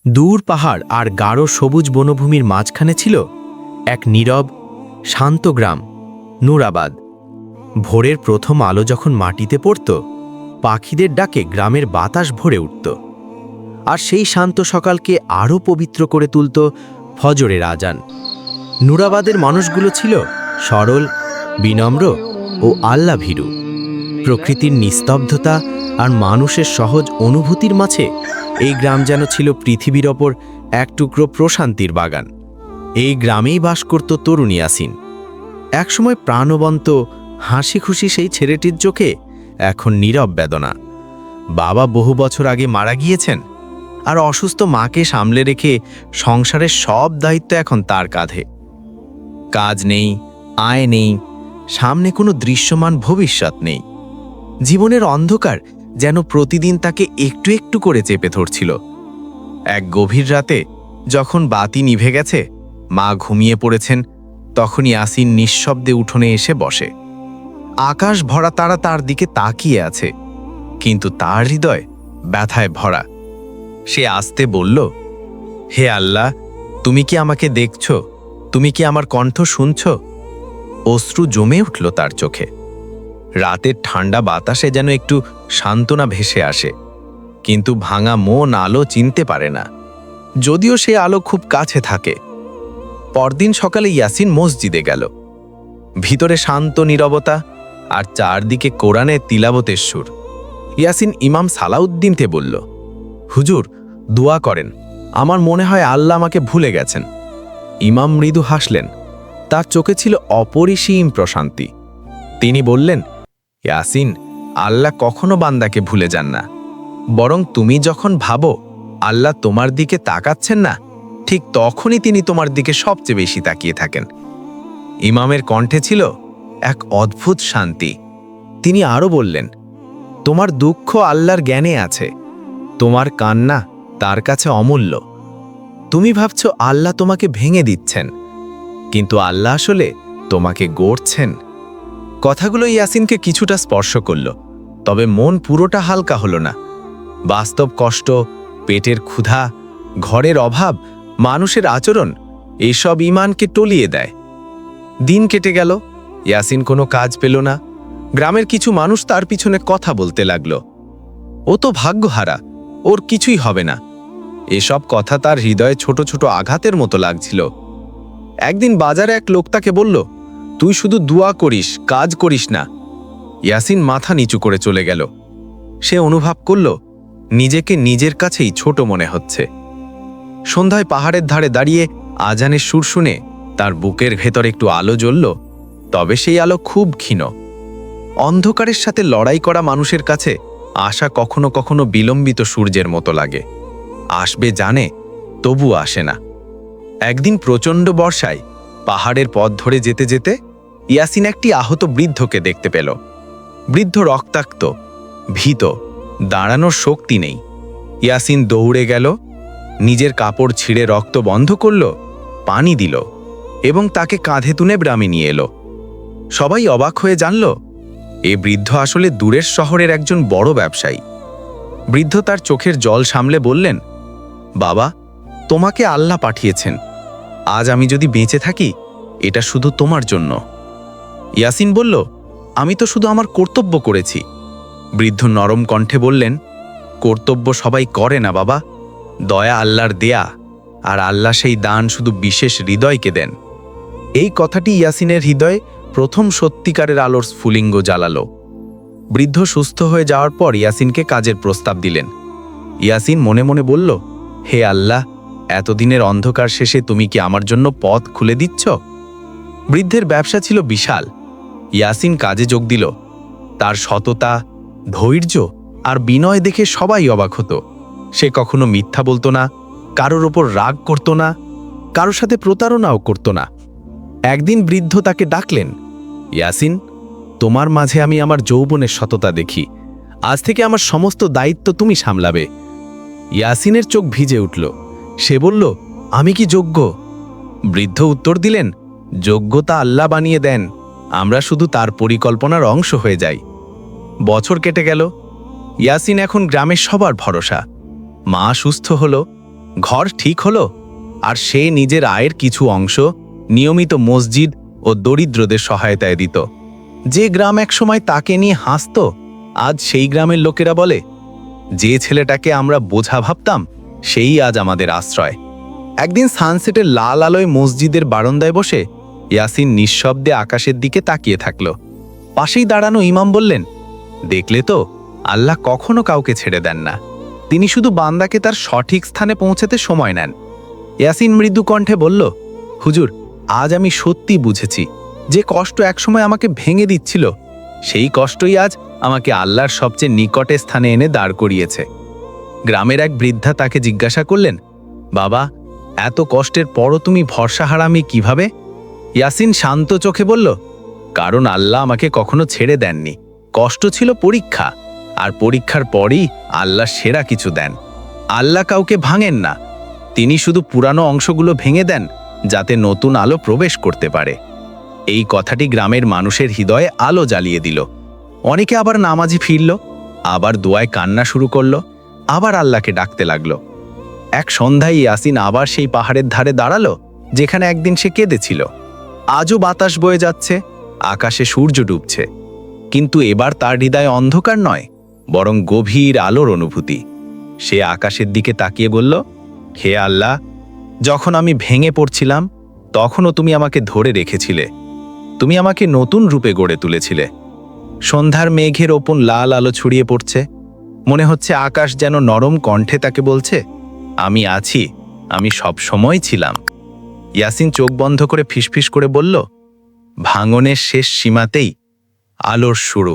দূর পাহাড় আর গাঢ় সবুজ বনভূমির মাঝখানে ছিল এক নীরব শান্ত গ্রাম, নুরাবাদ। ভোরের প্রথম আলো যখন মাটিতে পড়ত, পাখিদের ডাকে গ্রামের বাতাস ভরে উঠত। আর সেই শান্ত সকালকে আরও পবিত্র করে তুলত ফজরের আজান। নুরাবাদের মানুষগুলো ছিল সরল, বিনম্র ও আল্লাভীরু। প্রকৃতির নিস্তব্ধতা আর মানুষের সহজ অনুভূতির মাঝে এই গ্রাম যেন ছিল পৃথিবীর ওপর এক টুকরো প্রশান্তির বাগান। এই গ্রামেই বাস করত তরুণ ইয়াসিন। একসময় প্রাণবন্ত হাসি খুশি সেই ছেলেটির চোখে এখন নীরব বেদনা। বাবা বহু বছর আগে মারা গিয়েছেন, আর অসুস্থ মাকে সামলে রেখে সংসারের সব দায়িত্ব এখন তার কাঁধে। কাজ নেই, আয় নেই, সামনে কোনো দৃশ্যমান ভবিষ্যৎ নেই। জীবনের অন্ধকার যেন প্রতিদিন তাকে একটু একটু করে চেপে ধরছিল। এক গভীর রাতে যখন বাতি নিভে গেছে, মা ঘুমিয়ে পড়েছেন, তখন ইয়াসিন নিঃশব্দে উঠোনে এসে বসে। আকাশ ভরা তারা তার দিকে তাকিয়ে আছে, কিন্তু তার হৃদয় ব্যথায় ভরা। সে আস্তে বলল, হে আল্লাহ, তুমি কি আমাকে দেখছ? তুমি কি আমার কণ্ঠ শুনছ? অশ্রু জমে উঠল তার চোখে। রাতের ঠান্ডা বাতাসে যেন একটু সান্ত্বনা ভেসে আসে, কিন্তু ভাঙা মন আলো চিনতে পারে না, যদিও সে আলো খুব কাছে থাকে। পরদিন সকালে ইয়াসিন মসজিদে গেল। ভিতরে শান্ত নীরবতা, আর চারদিকে কোরআনের তিলাবতের সুর। ইয়াসিন ইমাম সালাউদ্দিনকে বলল, হুজুর, দোয়া করেন, আমার মনে হয় আল্লাহ আমাকে ভুলে গেছেন। ইমাম মৃদু হাসলেন, তার চোখে ছিল অপরিসীম প্রশান্তি। তিনি বললেন, ইয়াসিন, আল্লাহ কখনো বান্দাকে ভুলে যান না, বরং তুমি যখন ভাবো আল্লাহ তোমার দিকে তাকাচ্ছেন না, ঠিক তখনই তিনি তোমার দিকে সবচেয়ে বেশি তাকিয়ে থাকেন। ইমামের কণ্ঠে ছিল এক অদ্ভুত শান্তি। তিনি আরও বললেন, তোমার দুঃখ আল্লাহর জ্ঞানে আছে, তোমার কান্না তার কাছে অমূল্য। তুমি ভাবছ আল্লাহ তোমাকে ভেঙে দিচ্ছেন, কিন্তু আল্লাহ আসলে তোমাকে গড়ছেন। কথাগুলো ইয়াসিনকে কিছুটা স্পর্শ করল, তবে মন পুরোটা হালকা হল না। বাস্তব কষ্ট, পেটের ক্ষুধা, ঘরের অভাব, মানুষের আচরণ, এসব ঈমানকে টলিয়ে দেয়। দিন কেটে গেল, ইয়াসিন কোনো কাজ পেল না। গ্রামের কিছু মানুষ তার পিছনে কথা বলতে লাগল, ও তো ভাগ্যহারা, ওর কিছুই হবে না। এসব কথা তার হৃদয়ে ছোট ছোট আঘাতের মতো লাগছিল। একদিন বাজারে এক লোক তাকে বলল, তুই শুধু দোয়া করিস, কাজ করিস না। ইয়াসিন মাথা নিচু করে চলে গেল। সে অনুভব করল নিজেকে নিজের কাছেই ছোট মনে হচ্ছে। সন্ধ্যায় পাহাড়ের ধারে দাঁড়িয়ে আজানের সুর শুনে তার বুকের ভেতর একটু আলো জ্বলল, তবে সেই আলো খুব ক্ষীণ। অন্ধকারের সাথে লড়াই করা মানুষের কাছে আশা কখনো কখনো বিলম্বিত সূর্যের মতো লাগে, আসবে জানে, তবু আসে না। একদিন প্রচণ্ড বর্ষায় পাহাড়ের পথ ধরে যেতে যেতে ইয়াসিন একটি আহত বৃদ্ধকে দেখতে পেল। বৃদ্ধ রক্তাক্ত, ভীত, দাঁড়ানোর শক্তি নেই। ইয়াসিন দৌড়ে গেল, নিজের কাপড় ছিঁড়ে রক্ত বন্ধ করল, পানি দিল এবং তাকে কাঁধে তুলে গ্রামে নিয়ে এলো। সবাই অবাক হয়ে জানল, এ বৃদ্ধ আসলে দূরের শহরের একজন বড় ব্যবসায়ী। বৃদ্ধ তার চোখের জল সামলে বললেন, বাবা, তোমাকে আল্লাহ পাঠিয়েছেন। আজ আমি যদি বেঁচে থাকি, এটা শুধু তোমার জন্য। ইয়াসিন বলল, আমি তো শুধু আমার কর্তব্য করেছি। বৃদ্ধ নরম কণ্ঠে বললেন, কর্তব্য সবাই করে না বাবা, দয়া আল্লাহর দেয়া, আর আল্লাহ সেই দান শুধু বিশেষ হৃদয়কে দেন। এই কথাটি ইয়াসিনের হৃদয়ে প্রথম সত্যিকারের আলোর স্ফুলিঙ্গ জ্বালালো। বৃদ্ধ সুস্থ হয়ে যাওয়ার পর ইয়াসিনকে কাজের প্রস্তাব দিলেন। ইয়াসিন মনে মনে বলল, হে আল্লাহ, এতদিনের অন্ধকার শেষে তুমি কি আমার জন্য পথ খুলে দিচ্ছ? বৃদ্ধের ব্যবসা ছিল বিশাল। ইয়াসিন কাজে যোগ দিল। তার সততা, ধৈর্য আর বিনয় দেখে সবাই অবাক হতো। সে কখনো মিথ্যা বলতো না, কারোর ওপর রাগ করত না, কারোর সাথে প্রতারণাও করত না। একদিন বৃদ্ধ তাকে ডাকলেন, ইয়াসিন, তোমার মাঝে আমি আমার যৌবনের সততা দেখি। আজ থেকে আমার সমস্ত দায়িত্ব তুমি সামলাবে। ইয়াসিনের চোখ ভিজে উঠল। সে বলল, আমি কি যোগ্য? বৃদ্ধ উত্তর দিলেন, যোগ্যতা আল্লাহ বানিয়ে দেন, আমরা শুধু তার পরিকল্পনার অংশ হয়ে যাই। বছর কেটে গেল। ইয়াসিন এখন গ্রামের সবার ভরসা। মা সুস্থ হল, ঘর ঠিক হলো, আর সে নিজের আয়ের কিছু অংশ নিয়মিত মসজিদ ও দরিদ্রদের সহায়তায় দিত। যে গ্রাম একসময় তাকে নিয়ে হাসত, আজ সেই গ্রামের লোকেরা বলে, যে ছেলেটাকে আমরা বোঝা ভাবতাম সেই আজ আমাদের আশ্রয়। একদিন সানসেটের লাল আলোয় মসজিদের বারান্দায় বসে ইয়াসিন নিঃশব্দে আকাশের দিকে তাকিয়ে থাকল। পাশেই দাঁড়ানো ইমাম বললেন, দেখলে তো, আল্লাহ কখনো কাউকে ছেড়ে দেন না, তিনি শুধু বান্দাকে তার সঠিক স্থানে পৌঁছাতে সময় নেন। ইয়াসিন মৃদু কণ্ঠে বলল, হুজুর, আজ আমি সত্যি বুঝেছি, যে কষ্ট একসময় আমাকে ভেঙে দিচ্ছিল, সেই কষ্টই আজ আমাকে আল্লাহর সবচেয়ে নিকটে স্থানে এনে দাঁড় করিয়েছে। গ্রামের এক বৃদ্ধা তাকে জিজ্ঞাসা করলেন, বাবা, এত কষ্টের পরও তুমি ভরসা হারামি কিভাবে? ইয়াসিন শান্ত চোখে বলল, কারণ আল্লাহ আমাকে কখনো ছেড়ে দেননি। কষ্ট ছিল পরীক্ষা, আর পরীক্ষার পরই আল্লাহ সেরা কিছু দেন। আল্লাহ কাউকে ভাঙেন না, তিনি শুধু পুরানো অংশগুলো ভেঙে দেন যাতে নতুন আলো প্রবেশ করতে পারে। এই কথাটি গ্রামের মানুষের হৃদয়ে আলো জ্বালিয়ে দিল। অনেকে আবার নামাজি ফিরল, আবার দোয়ায় কান্না শুরু করল, আবার আল্লাহকে ডাকতে লাগল। এক সন্ধ্যায় ইয়াসিন আবার সেই পাহাড়ের ধারে দাঁড়ালো যেখানে একদিন সে কেঁদেছিল। আজও বাতাস বয়ে যাচ্ছে, আকাশে সূর্য ডুবছে, কিন্তু এবার তার হৃদয়ে অন্ধকার নয়, বরং গভীর আলোর অনুভূতি। সে আকাশের দিকে তাকিয়ে বলল, হে আল্লাহ, যখন আমি ভেঙে পড়ছিলাম তখনও তুমি আমাকে ধরে রেখেছিলে, তুমি আমাকে নতুন রূপে গড়ে তুলেছিলে। সন্ধ্যার মেঘের ওপর লাল আলো ছড়িয়ে পড়ছে, মনে হচ্ছে আকাশ যেন নরম কণ্ঠে তাকে বলছে, আমি আছি, আমি সব সময় ছিলাম। ইয়াসিন চোখ বন্ধ করে ফিসফিস করে বলল, ভাঙনের শেষ সীমাতেই আলোর শুরু।